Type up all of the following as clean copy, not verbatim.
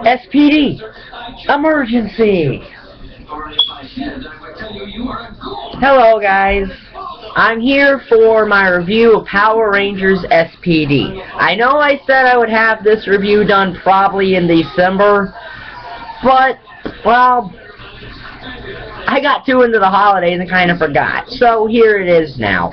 SPD! Emergency! Hello guys, I'm here for my review of Power Rangers SPD. I know I said I would have this review done probably in December, but, well, I got too into the holidays and kind of forgot. So here it is now.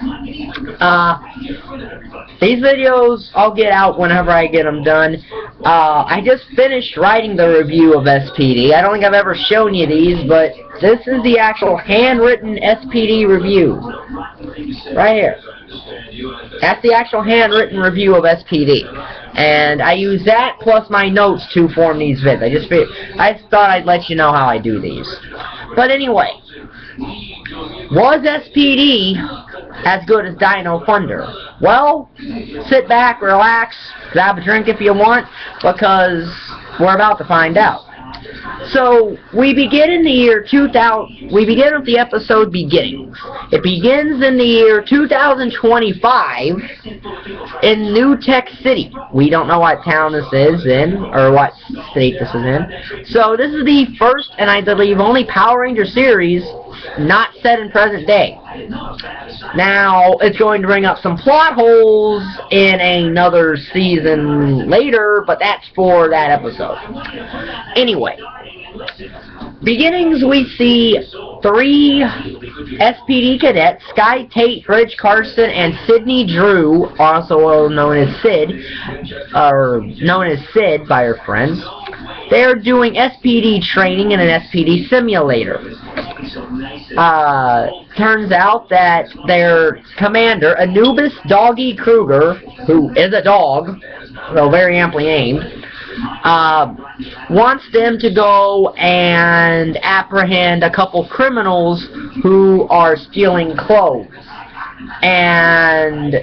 These videos I'll get out whenever I get them done. I just finished writing the review of SPD. I don't think I've ever shown you these, but this is the actual handwritten SPD review. Right here. That's the actual handwritten review of SPD. And I use that plus my notes to form these vids. I thought I'd let you know how I do these. But anyway, was SPD as good as Dino Thunder? Well, sit back, relax, grab a drink if you want, because we're about to find out. So, we begin in the year 2000, we begin with the episode Beginnings. It begins in the year 2025 in New Tech City. We don't know what town this is in, or what state this is in. So, this is the first, and I believe only Power Ranger series not set in present day. Now, it's going to bring up some plot holes in another season later, but that's for that episode. Anyway, Beginnings, we see 3 SPD cadets, Sky, Tate, Bridge, Carson, and Sydney Drew, also known as Sid, or known as Sid by her friends. They're doing SPD training in an SPD simulator. Turns out that their commander, Anubis Doggy Kruger, who is a dog, so very amply aimed, wants them to go and apprehend a couple criminals who are stealing clothes. And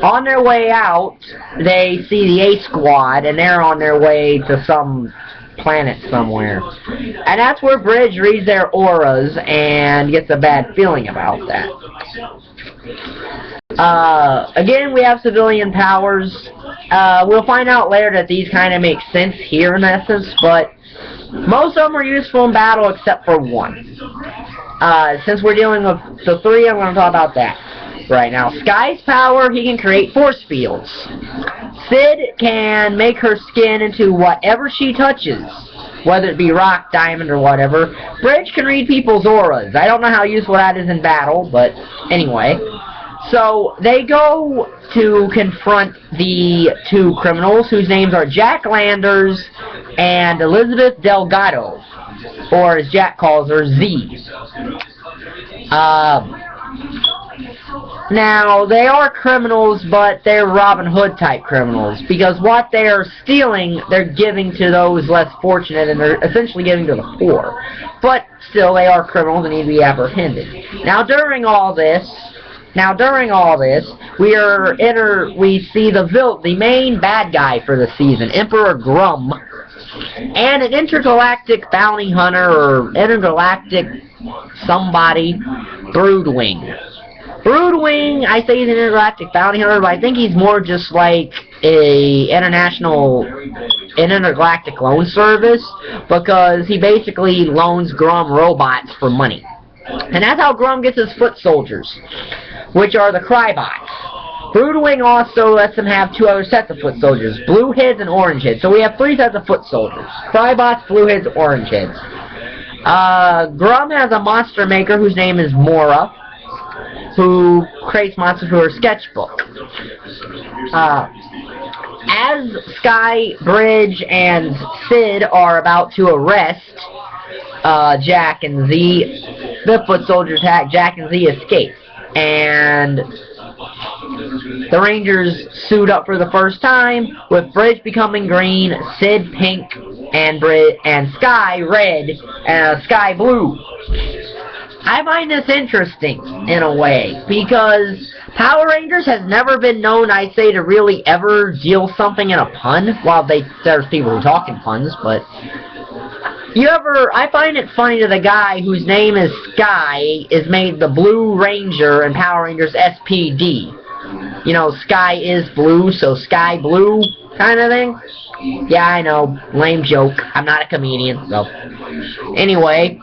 on their way out, they see the A Squad, and they're on their way to some planet somewhere. And that's where Bridge reads their auras and gets a bad feeling about that. Again, we have civilian powers. We'll find out later that these kind of make sense here in essence, but most of them are useful in battle except for one. Since we're dealing with the 3, I'm going to talk about that right now. Sky's power, he can create force fields. Sid can make her skin into whatever she touches, whether it be rock, diamond, or whatever. Bridge can read people's auras. I don't know how useful that is in battle, but anyway. So, they go to confront the 2 criminals, whose names are Jack Landers and Elizabeth Delgado, or as Jack calls her, Z. Now, they are criminals, but they're Robin Hood type criminals, because what they're stealing, they're giving to those less fortunate, and they're essentially giving to the poor. But still, they are criminals and need to be apprehended. Now, during all this, we see the main bad guy for the season, Emperor Grum, and an intergalactic bounty hunter, or intergalactic somebody, Broodwing. Broodwing, I say he's an intergalactic bounty hunter, but I think he's more just like an intergalactic loan service, because he basically loans Grum robots for money. And that's how Grum gets his foot soldiers, which are the Crybots. Broodwing also lets them have 2 other sets of foot soldiers, blue heads and orange heads. So we have 3 sets of foot soldiers. Crybots, blue heads, orange heads. Grum has a monster maker whose name is Mora, who creates monsters for her sketchbook. As Sky, Bridge, and Sid are about to arrest Jack and Z, the foot soldiers attack. Jack and Z escape, and the Rangers suit up for the first time, with Bridge becoming green, Sid pink, and Sky red, and Sky blue. I find this interesting, in a way, because Power Rangers has never been known, I'd say, to really ever deal something in a pun. Well, there's people who talk in puns, but I find it funny that the guy whose name is Sky is made the Blue Ranger in Power Rangers SPD. You know, Sky is blue, so Sky Blue. kind of thing. Yeah, I know, lame joke. I'm not a comedian, so. Anyway,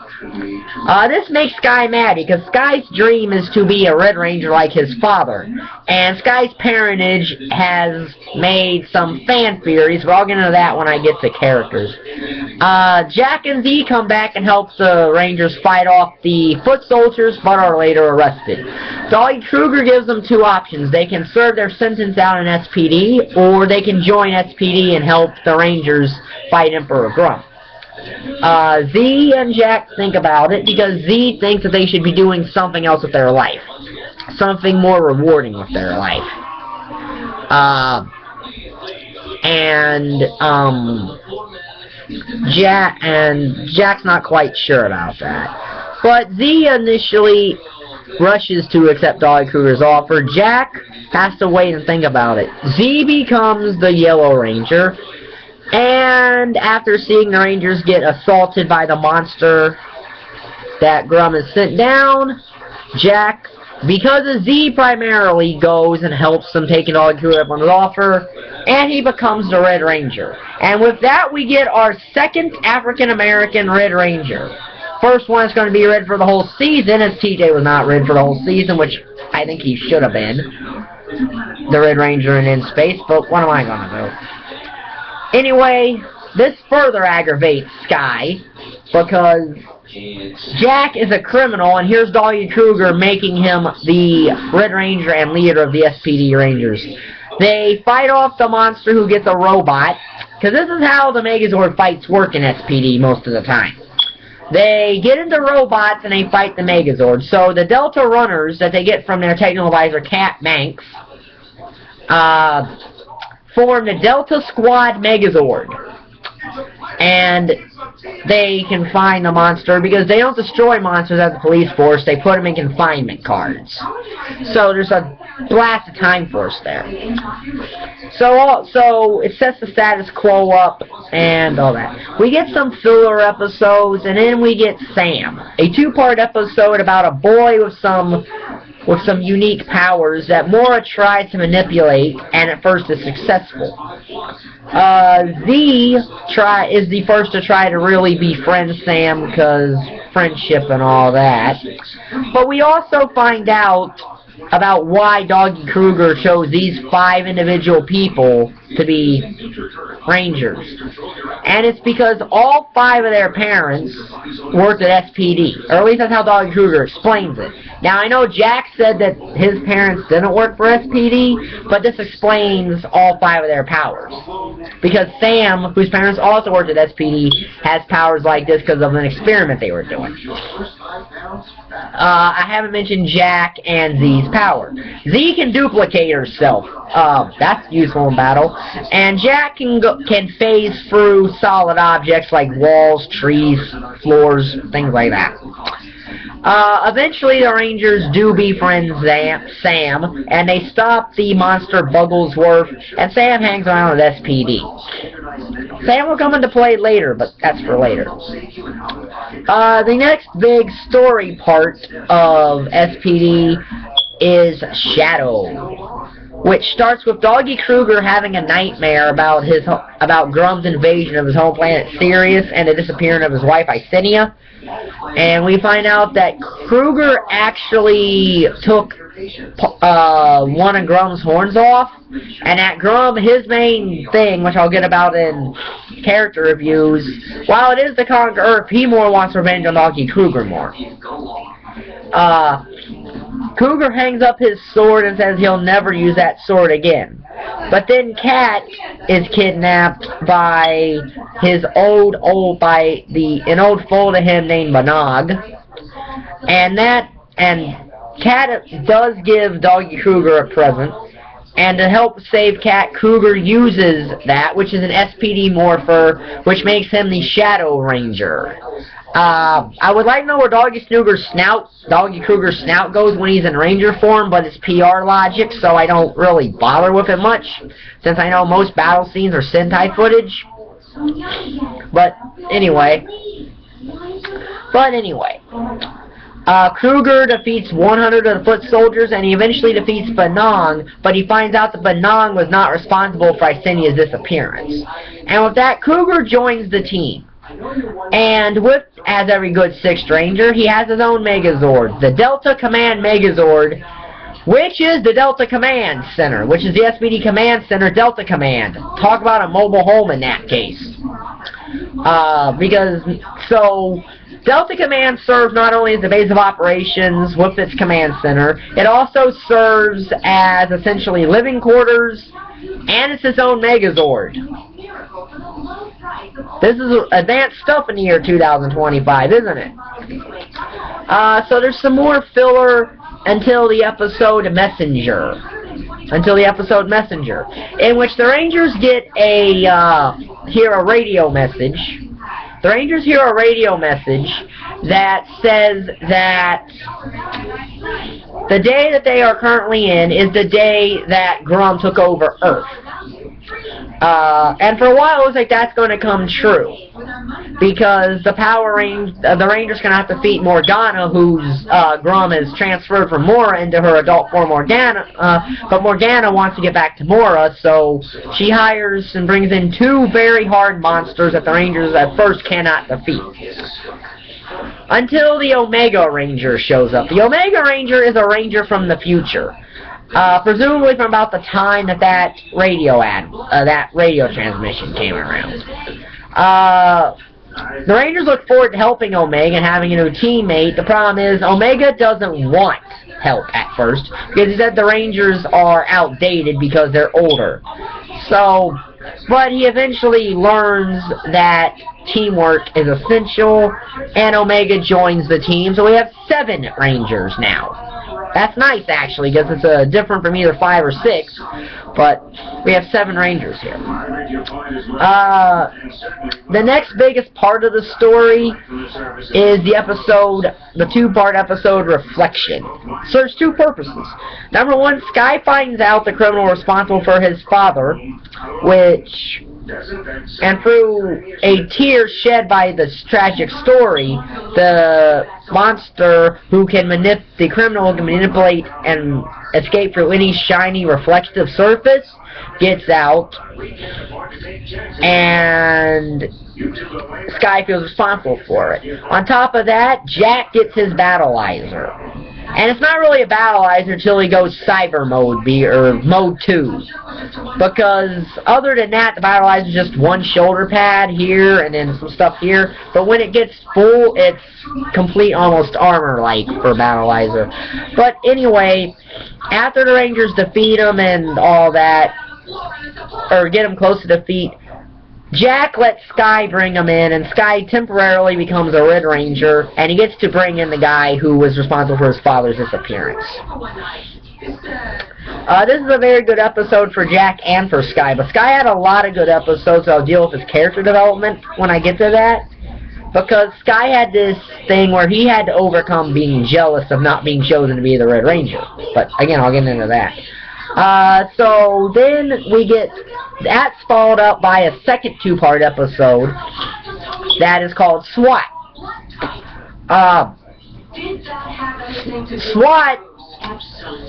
this makes Sky mad because Sky's dream is to be a Red Ranger like his father. And Sky's parentage has made some fan theories, but I'll get into that when I get to characters. Jack and Z come back and help the Rangers fight off the foot soldiers, but are later arrested. Dolly Kruger gives them two options. They can serve their sentence out in SPD, or they can join SPD and help the Rangers fight Emperor Grunt. Z and Jack think about it because Z thinks that they should be doing something else with their life. Something more rewarding with their life. Jack's not quite sure about that. But Z initially rushes to accept Dolly Kruger's offer. Jack has to wait and think about it. Z becomes the Yellow Ranger, and after seeing the Rangers get assaulted by the monster that Grum has sent down, Jack, because of Z, primarily goes and helps them take Dolly Kruger up on his offer, and he becomes the Red Ranger. And with that, we get our second African-American Red Ranger. First one is going to be red for the whole season, as TJ was not red for the whole season, which I think he should have been. The Red Ranger in Space, but what am I going to do? Anyway, this further aggravates Sky, because Jack is a criminal, and here's Dolly Kruger making him the Red Ranger and leader of the SPD Rangers. They fight off the monster who gets a robot, because this is how the Megazord fights work in SPD most of the time. They get into robots and they fight the Megazord. So the Delta runners that they get from their technical advisor, Cat Manx, form the Delta Squad Megazord. And they can find the monster because they don't destroy monsters as a police force, they put them in confinement cards. So there's a blast of time force there. So it sets the status quo up and all that. We get some filler episodes, and then we get Sam, a two-part episode about a boy with some unique powers that Mora tries to manipulate, and at first is successful. Z is the first to try to really befriend Sam because friendship and all that. But we also find out about why Dolly Kruger chose these 5 individual people to be Rangers. And it's because all 5 of their parents worked at SPD. Or at least that's how Dolly Kruger explains it. Now, I know Jack said that his parents didn't work for SPD, but this explains all 5 of their powers. Because Sam, whose parents also worked at SPD, has powers like this because of an experiment they were doing. I haven't mentioned Jack and Z's power. Z can duplicate herself. That's useful in battle. And Jack can phase through solid objects like walls, trees, floors, things like that. Eventually the Rangers do befriend Sam, and they stop the monster Bugglesworth, and Sam hangs around with SPD. Sam will come into play later, but that's for later. The next big story part of SPD is Shadow, which starts with Dolly Kruger having a nightmare about Grum's invasion of his home planet Sirius and the disappearance of his wife Icenia. And we find out that Kruger actually took one of Grum's horns off, and that Grum, his main thing, which I'll get about in character reviews, while it is to conquer Earth, he more wants revenge on Dolly Kruger more. Kruger hangs up his sword and says he'll never use that sword again. But then Cat is kidnapped by an old foe to him named Banog. And Cat does give Dolly Kruger a present. And to help save Cat, Kruger uses that, which is an SPD morpher, which makes him the Shadow Ranger. I would like to know where Dolly Kruger's snout goes when he's in Ranger form, but it's PR logic, so I don't really bother with it much, since I know most battle scenes are Sentai footage. But anyway. Kruger defeats 100 of the foot soldiers, and he eventually defeats Benong, but he finds out that Benong was not responsible for Icenia's disappearance. And with that, Kruger joins the team. And with, as every good 6th Ranger, he has his own Megazord, the Delta Command Megazord, which is the Delta Command Center, which is the SPD Command Center, Delta Command. Talk about a mobile home in that case. Delta Command serves not only as the base of operations with its command center, it also serves as essentially living quarters, and it's its own Megazord. This is advanced stuff in the year 2025, isn't it? So there's some more filler until the episode Messenger. In which the Rangers get hear a radio message. The Rangers hear a radio message that says that the day that they are currently in is the day that Grum took over Earth. And for a while it looks like that's going to come true, because the Rangers going to have to defeat Morgana, whose Grum is transferred from Mora into her adult form Morgana, but Morgana wants to get back to Mora, so she hires and brings in 2 very hard monsters that the Rangers at first cannot defeat. Until the Omega Ranger shows up. The Omega Ranger is a Ranger from the future. Presumably from about the time that radio transmission came around. The Rangers look forward to helping Omega and having a new teammate. The problem is Omega doesn't want help at first, because he said the Rangers are outdated because they're older. So, but he eventually learns that teamwork is essential, and Omega joins the team. So we have 7 Rangers now. That's nice, actually, because it's different from either 5 or 6, but we have 7 Rangers here. The next biggest part of the story is the 2-part episode Reflection. Serves 2 purposes. Number 1, Sky finds out the criminal responsible for his father, and through a tear shed by this tragic story, the criminal can manipulate and escape through any shiny reflective surface, gets out, and Sky feels responsible for it. On top of that, Jack gets his battleizer. And it's not really a battleizer until he goes cyber mode, or mode 2. Because other than that, the battleizer is just 1 shoulder pad here and then some stuff here. But when it gets full, it's complete, almost armor-like for battleizer. But anyway, after the Rangers defeat him and all that, or get him close to defeat, Jack lets Sky bring him in, and Sky temporarily becomes a Red Ranger, and he gets to bring in the guy who was responsible for his father's disappearance. This is a very good episode for Jack and for Sky, but Sky had a lot of good episodes, so I'll deal with his character development when I get to that. Because Sky had this thing where he had to overcome being jealous of not being chosen to be the Red Ranger. But again, I'll get into that. So then we get, that's followed up by a second 2-part episode that is called SWAT. SWAT,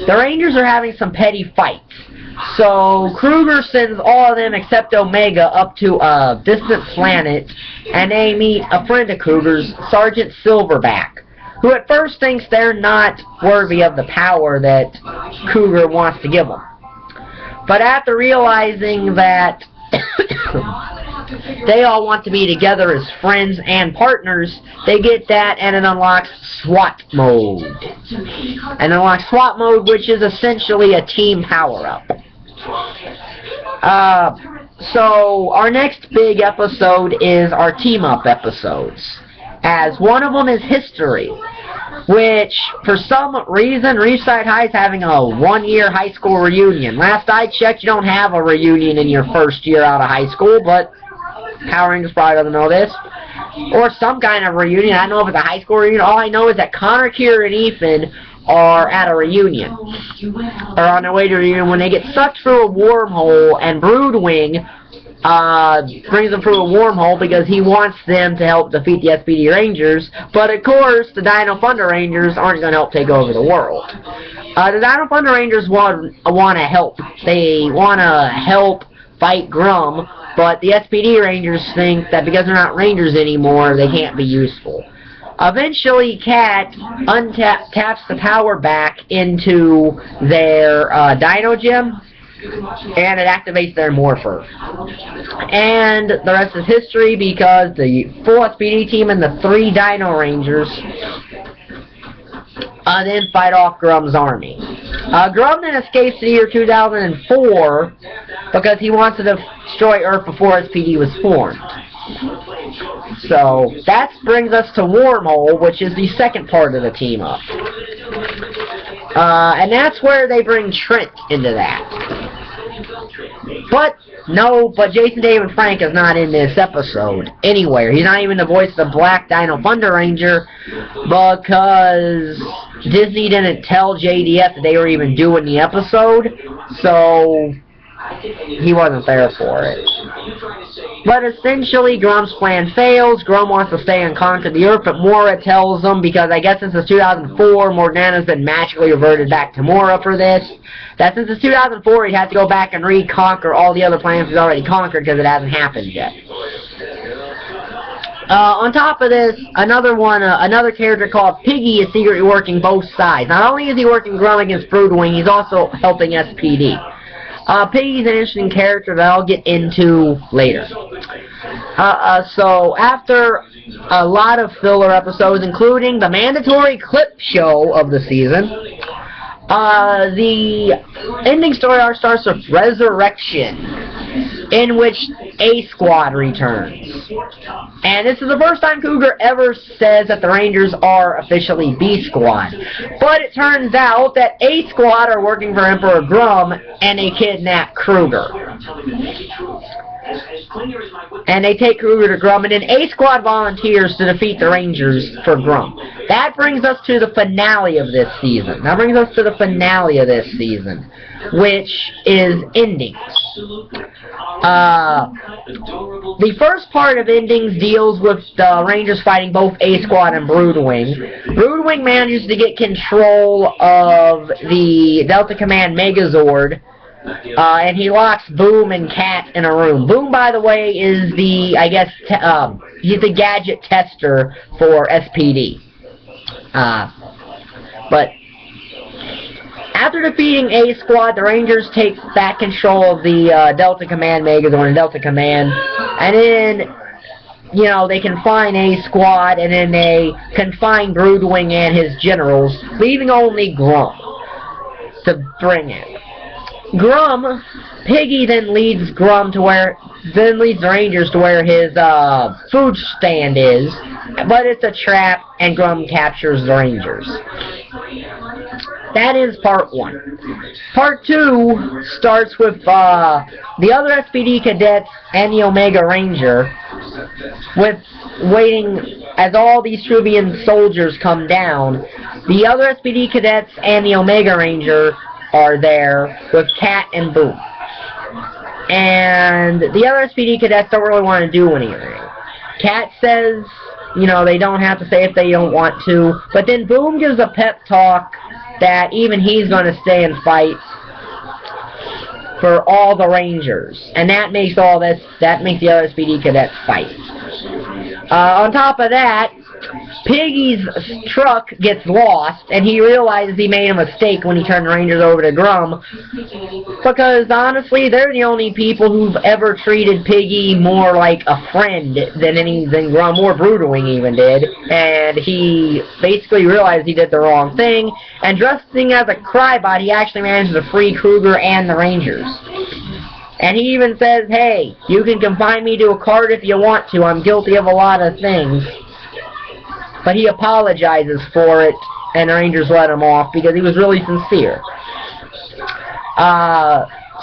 the Rangers are having some petty fights. So Kruger sends all of them except Omega up to a distant planet, and they meet a friend of Kruger's, Sergeant Silverback, who at first thinks they're not worthy of the power that Kruger wants to give them. But after realizing that they all want to be together as friends and partners, they get that, and it unlocks SWAT mode. And unlocks SWAT mode, which is essentially a team power-up. So our next big episode is our team-up episodes, as one of them is History, which, for some reason, Reefside High is having a 1-year high school reunion. Last I checked, you don't have a reunion in your first year out of high school, but Power Rangers probably doesn't know this. Or some kind of reunion. I don't know if it's a high school reunion. All I know is that Connor, Kira, and Ethan are at a reunion. Or on their way to a reunion when they get sucked through a wormhole, and Broodwing, brings them through a wormhole because he wants them to help defeat the SPD Rangers. But of course, the Dino Thunder Rangers aren't going to help take over the world. The Dino Thunder Rangers want to help. They want to help fight Grum, but the SPD Rangers think that because they're not Rangers anymore, they can't be useful. Eventually, Cat taps the power back into their Dino Gem, and it activates their Morpher. And the rest is history because the full SPD team and the 3 Dino Rangers then fight off Grum's army. Grum then escapes to the year 2004 because he wants to destroy Earth before SPD was formed. So, that brings us to Wormhole, which is the second part of the team-up. And that's where they bring Trent into that. But Jason David Frank is not in this episode anywhere. He's not even the voice of the Black Dino Thunder Ranger because Disney didn't tell JDF that they were even doing the episode, so he wasn't there for it. But essentially, Grum's plan fails. Grum wants to stay and conquer the Earth, but Mora tells him, because I guess since it's 2004, Morgana's been magically reverted back to Mora for this, that since it's 2004, he'd have to go back and reconquer all the other planets he's already conquered because it hasn't happened yet. On top of this, another character called Piggy is secretly working both sides. Not only is he working Grum against Broodwing, he's also helping SPD. Piggy's an interesting character that I'll get into later. So, after a lot of filler episodes, including the mandatory clip show of the season, the ending story arc starts with Resurrection, in which A-Squad returns. And this is the first time Cougar ever says that the Rangers are officially B-Squad. But it turns out that A-Squad are working for Emperor Grum, and they kidnap Kruger. And they take Kruger to Grum, and then A-Squad volunteers to defeat the Rangers for Grum. That brings us to the finale of this season. Which is Endings. The first part of Endings deals with the Rangers fighting both A-Squad and Broodwing. Broodwing manages to get control of the Delta Command Megazord, and he locks Boom and Cat in a room. Boom, by the way, is the, he's the gadget tester for SPD. But after defeating A-Squad, the Rangers take back control of the Delta Command Megazord and Delta Command, and then, they confine A-Squad, and then they confine Broodwing and his generals, leaving only Grum to bring in. Piggy then leads the Rangers to where his food stand is, but it's a trap, and Grum captures the Rangers. That is part 1. Part 2 starts with the other SPD cadets and the Omega Ranger, waiting as all these Trubian soldiers come down. The other SPD cadets and the Omega Ranger are there with Cat and Boom. And the other SPD cadets don't really want to do anything. Cat says, they don't have to say if they don't want to, but then Boom gives a pep talk that even he's going to stay and fight for all the Rangers. And that makes the other SPD cadets fight. On top of that, Piggy's truck gets lost, and he realizes he made a mistake when he turned the Rangers over to Grum, because honestly, they're the only people who've ever treated Piggy more like a friend than Grum or Broodwing even did, and he basically realized he did the wrong thing, and dressing as a Crybot, he actually managed to free Kruger and the Rangers. And he even says, hey, you can confine me to a cart if you want to, I'm guilty of a lot of things. But he apologizes for it, and the Rangers let him off because he was really sincere.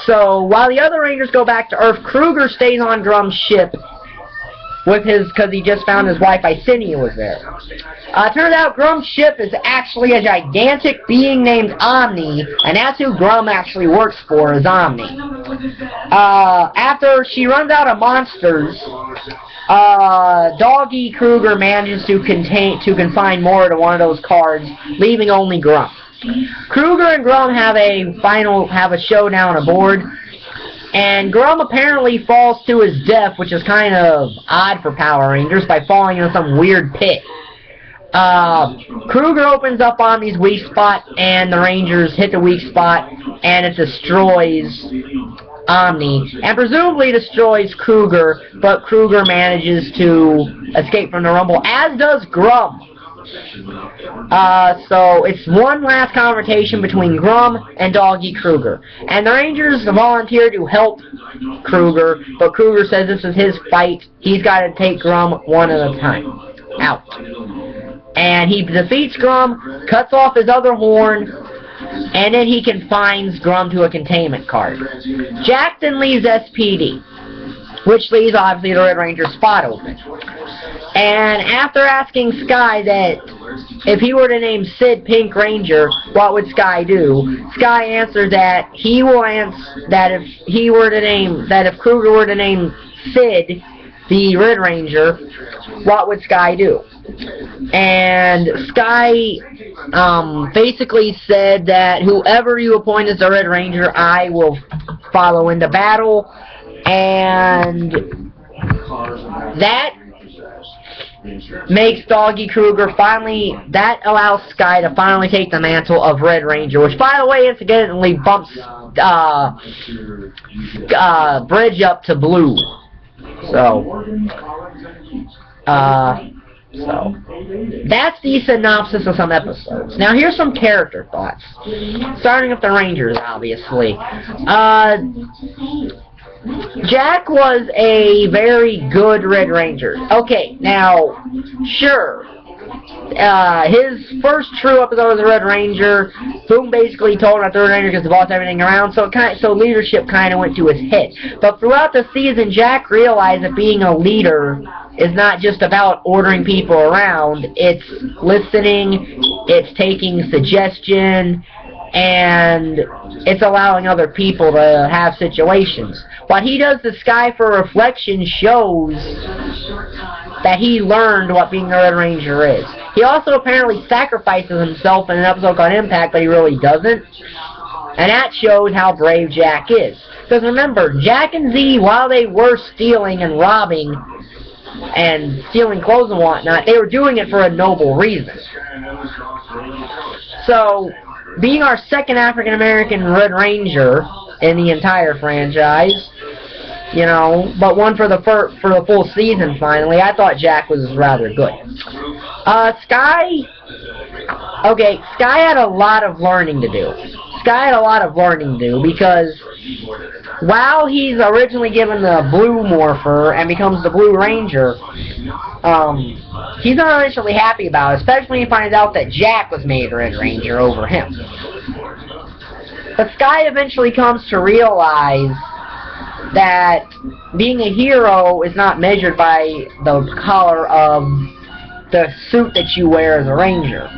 So, while the other Rangers go back to Earth, Kruger stays on Grum's ship with because he just found his wife Icinia was there. Turns out Grum's ship is actually a gigantic being named Omni, and that's who Grum actually works for, is Omni. After she runs out of monsters, Doggy Kruger manages to confine more to one of those cards, leaving only Grum. Kruger and Grum have a showdown aboard, and Grum apparently falls to his death, which is kind of odd for Power Rangers, by falling into some weird pit. Kruger opens up Omni's weak spot, and the Rangers hit the weak spot, and it destroys Omni, and presumably destroys Kruger, but Kruger manages to escape from the Rumble, as does Grum. So it's one last confrontation between Grum and Doggy Kruger. And the Rangers volunteer to help Kruger, but Kruger says this is his fight. He's got to take Grum one at a time. Out. And he defeats Grum, cuts off his other horn, and then he confines Grum to a containment card. Jack then leaves SPD, which leaves, obviously, the Red Ranger spot open. And after asking Sky that if he were to name Sid Pink Ranger, what would Sky do? Sky answered that he will answer that if Kruger were to name Sid the Red Ranger, what would Sky do? And Sky basically said that whoever you appoint as the Red Ranger, I will follow into battle, and that makes Doggy Kruger that allows Sky to finally take the mantle of Red Ranger, which, by the way, incidentally bumps Bridge up to blue. So that's the synopsis of some episodes. Now here's some character thoughts, starting with the Rangers, obviously. Jack was a very good Red Ranger. Okay, now, sure, his first true episode as a Red Ranger, Boom basically told him that the Red Ranger gets to boss everything around, so leadership kind of went to his head. But throughout the season, Jack realized that being a leader is not just about ordering people around. It's listening, it's taking suggestion, and it's allowing other people to have situations. What he does to Sky for reflection shows that he learned what being a Red Ranger is. He also apparently sacrifices himself in an episode called Impact, but he really doesn't. And that shows how brave Jack is. Because remember, Jack and Z, while they were stealing and robbing and stealing clothes and whatnot, they were doing it for a noble reason. So, being our second African-American Red Ranger in the entire franchise, you know, but one for the full season finally, I thought Jack was rather good. Sky had a lot of learning to do. Sky had a lot of learning to do because while he's originally given the Blue Morpher and becomes the Blue Ranger, he's not initially happy about it, especially when he finds out that Jack was made Red Ranger over him. But Sky eventually comes to realize that being a hero is not measured by the color of the suit that you wear as a Ranger.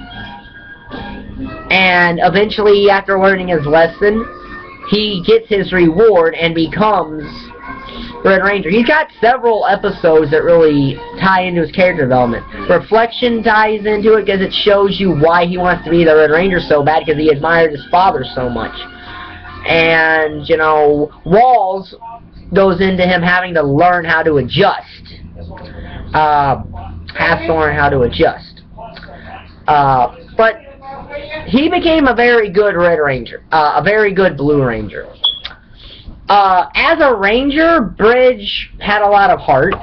And eventually, after learning his lesson, he gets his reward and becomes Red Ranger. He's got several episodes that really tie into his character development. Reflection ties into it because it shows you why he wants to be the Red Ranger so bad, because he admired his father so much. And, you know, Walls goes into him having to learn how to adjust. Has to learn how to adjust. But he became a very good Red Ranger. A very good Blue Ranger. As a Ranger, Bridge had a lot of heart,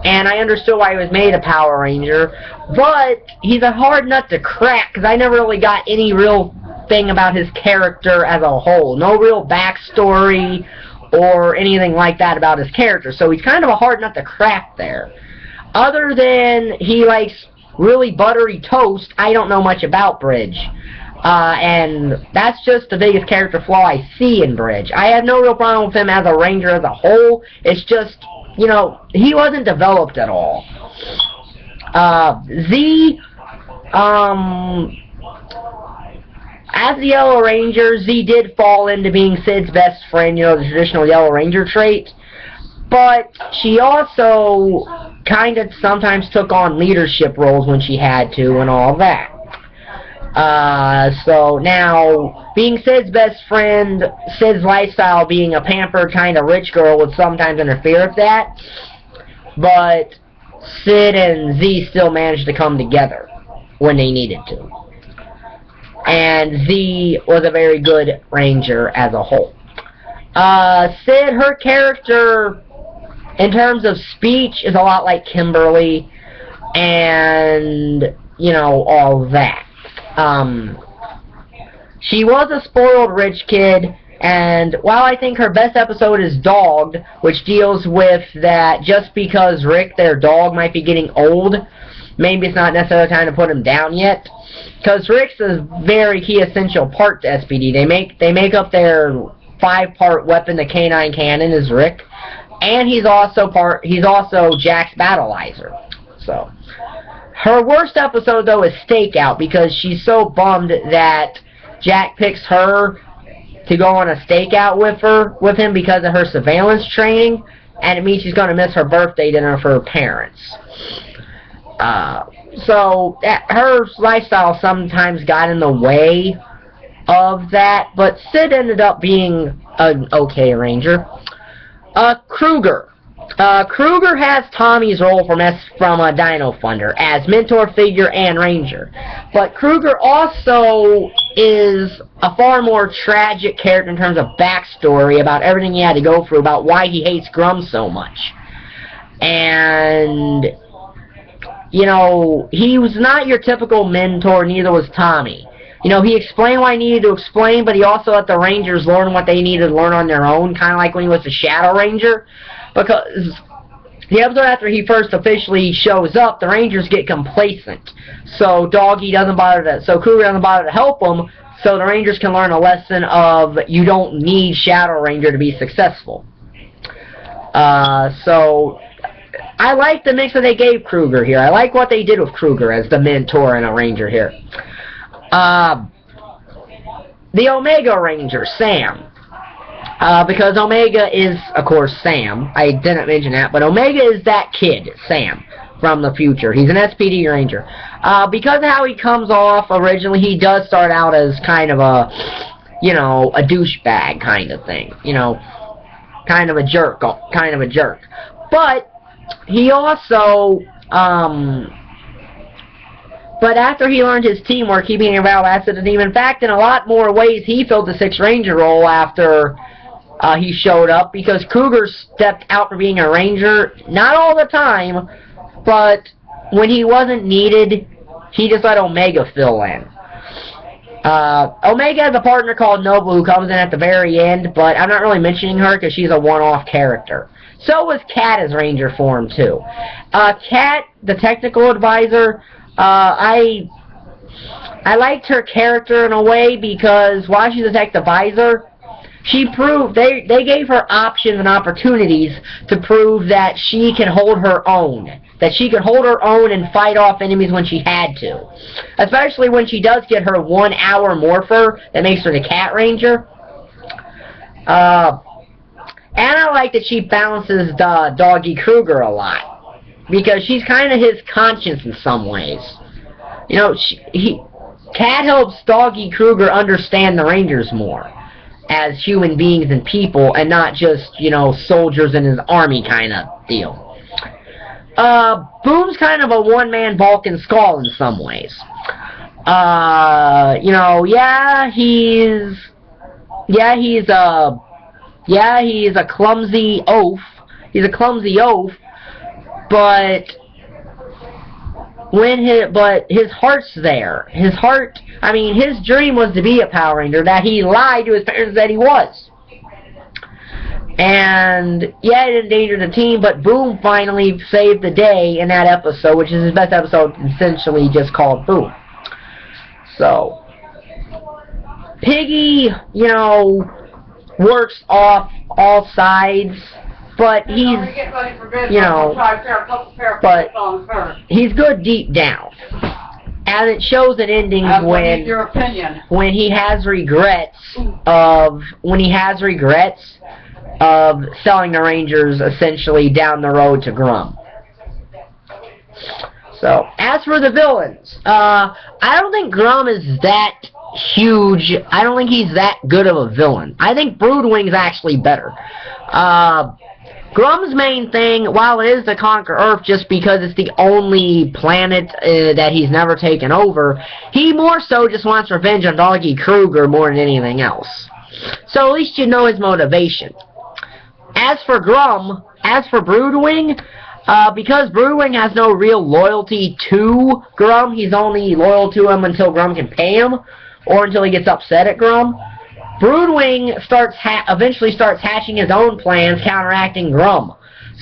and I understood why he was made a Power Ranger, but he's a hard nut to crack, because I never really got any real thing about his character as a whole. No real backstory or anything like that about his character, so he's kind of a hard nut to crack there. Other than he likes really buttery toast, I don't know much about Bridge. And that's just the biggest character flaw I see in Bridge. I have no real problem with him as a Ranger as a whole. It's just, you know, he wasn't developed at all. Z, as the Yellow Ranger, Z did fall into being Sid's best friend, you know, the traditional Yellow Ranger trait. But she also kind of sometimes took on leadership roles when she had to and all that. So now, being Sid's best friend, Sid's lifestyle being a pampered kind of rich girl would sometimes interfere with that. But Sid and Z still managed to come together when they needed to. And Z was a very good Ranger as a whole. Sid, her character, in terms of speech, is a lot like Kimberly, and, you know, all that. She was a spoiled rich kid, and while I think her best episode is Dogged, which deals with that just because Rick, their dog, might be getting old, maybe it's not necessarily time to put him down yet. Because Rick's a very key essential part to SPD. They make up their 5-part weapon, the K9 cannon, is Rick, and he's also Jack's battleizer. So her worst episode though is Stakeout, because she's so bummed that Jack picks her to go on a stakeout with him because of her surveillance training, and it means she's going to miss her birthday dinner for her parents. So her lifestyle sometimes got in the way of that, but Sid ended up being an okay Ranger. Kruger. Kruger has Tommy's role from Dino Thunder as mentor figure and Ranger. But Kruger also is a far more tragic character in terms of backstory about everything he had to go through, about why he hates Grum so much. And, you know, he was not your typical mentor, neither was Tommy. You know, he explained what he needed to explain, but he also let the Rangers learn what they needed to learn on their own, kind of like when he was the Shadow Ranger. Because the episode after he first officially shows up, the Rangers get complacent. So Kruger doesn't bother to help them, so the Rangers can learn a lesson of you don't need Shadow Ranger to be successful. So I like the mix that they gave Kruger here. I like what they did with Kruger as the mentor and a Ranger here. The Omega Ranger, Sam. Because Omega is, of course, Sam. I didn't mention that, but Omega is that kid, Sam, from the future. He's an SPD Ranger. Because of how he comes off originally, he does start out as kind of a, you know, a douchebag kind of thing. You know, kind of a jerk. But he also, but after he learned his teamwork, he became a battle acid team. In fact, in a lot more ways, he filled the 6th Ranger role after he showed up, because Kruger stepped out for being a Ranger, not all the time, but when he wasn't needed, he just let Omega fill in. Omega has a partner called Nova who comes in at the very end, but I'm not really mentioning her because she's a one-off character. So was Kat as Ranger form, too. Kat, the technical advisor, I liked her character in a way because while she's a tech advisor, she proved, they gave her options and opportunities to prove that she can hold her own. That she could hold her own and fight off enemies when she had to. Especially when she does get her 1-hour morpher that makes her the Cat Ranger. And I like that she balances Doggy Kruger a lot. Because she's kind of his conscience in some ways. You know, Cat helps Doggy Kruger understand the Rangers more as human beings and people, and not just, you know, soldiers in his army kind of deal. Boom's kind of a one-man Vulcan Skull in some ways. You know, he's a clumsy oaf. He's a clumsy oaf, but his heart's there. His heart, I mean, his dream was to be a Power Ranger, that he lied to his parents that he was. And, yeah, it endangered the team, but Boom finally saved the day in that episode, which is his best episode, essentially just called Boom. So, Piggy, you know, works off all sides, but he's, you know, but he's good deep down. And it shows in endings when he has regrets of selling the Rangers essentially down the road to Grum. So, as for the villains, I don't think Grum is that huge. I don't think he's that good of a villain. I think Broodwing's actually better. Grum's main thing, while it is to conquer Earth just because it's the only planet that he's never taken over, he more so just wants revenge on Doggy Kruger more than anything else. So at least you know his motivation. As for Broodwing, because Broodwing has no real loyalty to Grum, he's only loyal to him until Grum can pay him, or until he gets upset at Grum. Broodwing eventually starts hatching his own plans, counteracting Grum.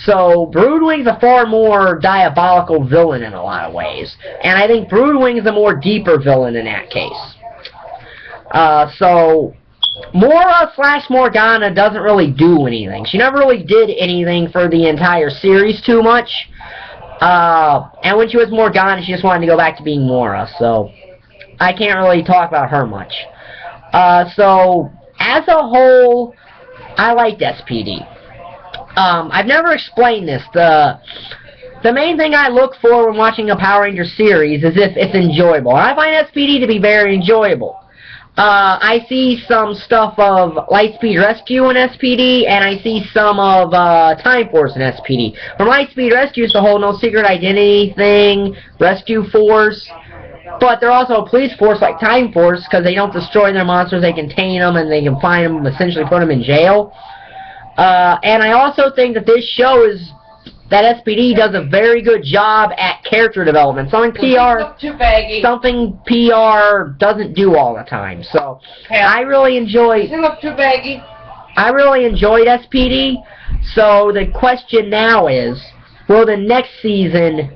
So Broodwing's a far more diabolical villain in a lot of ways, and I think Broodwing's a more deeper villain in that case. So Mora/Morgana doesn't really do anything. She never really did anything for the entire series too much. And when she was Morgana, she just wanted to go back to being Mora, so I can't really talk about her much. So, as a whole, I liked SPD. I've never explained this. The main thing I look for when watching a Power Rangers series is if it's enjoyable. And I find SPD to be very enjoyable. I see some stuff of Lightspeed Rescue in SPD, and I see some of Time Force in SPD. From Lightspeed Rescue, it's the whole no secret identity thing, Rescue Force. But they're also a police force like Time Force, because they don't destroy their monsters, they contain them, and they can find them, essentially put them in jail. And I also think that this shows that SPD does a very good job at character development, something PR doesn't do all the time. So I really enjoyed SPD. So the question now is, will the next season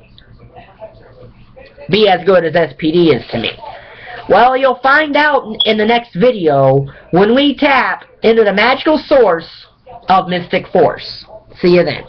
be as good as SPD is to me? Well, you'll find out in the next video when we tap into the magical source of Mystic Force. See you then.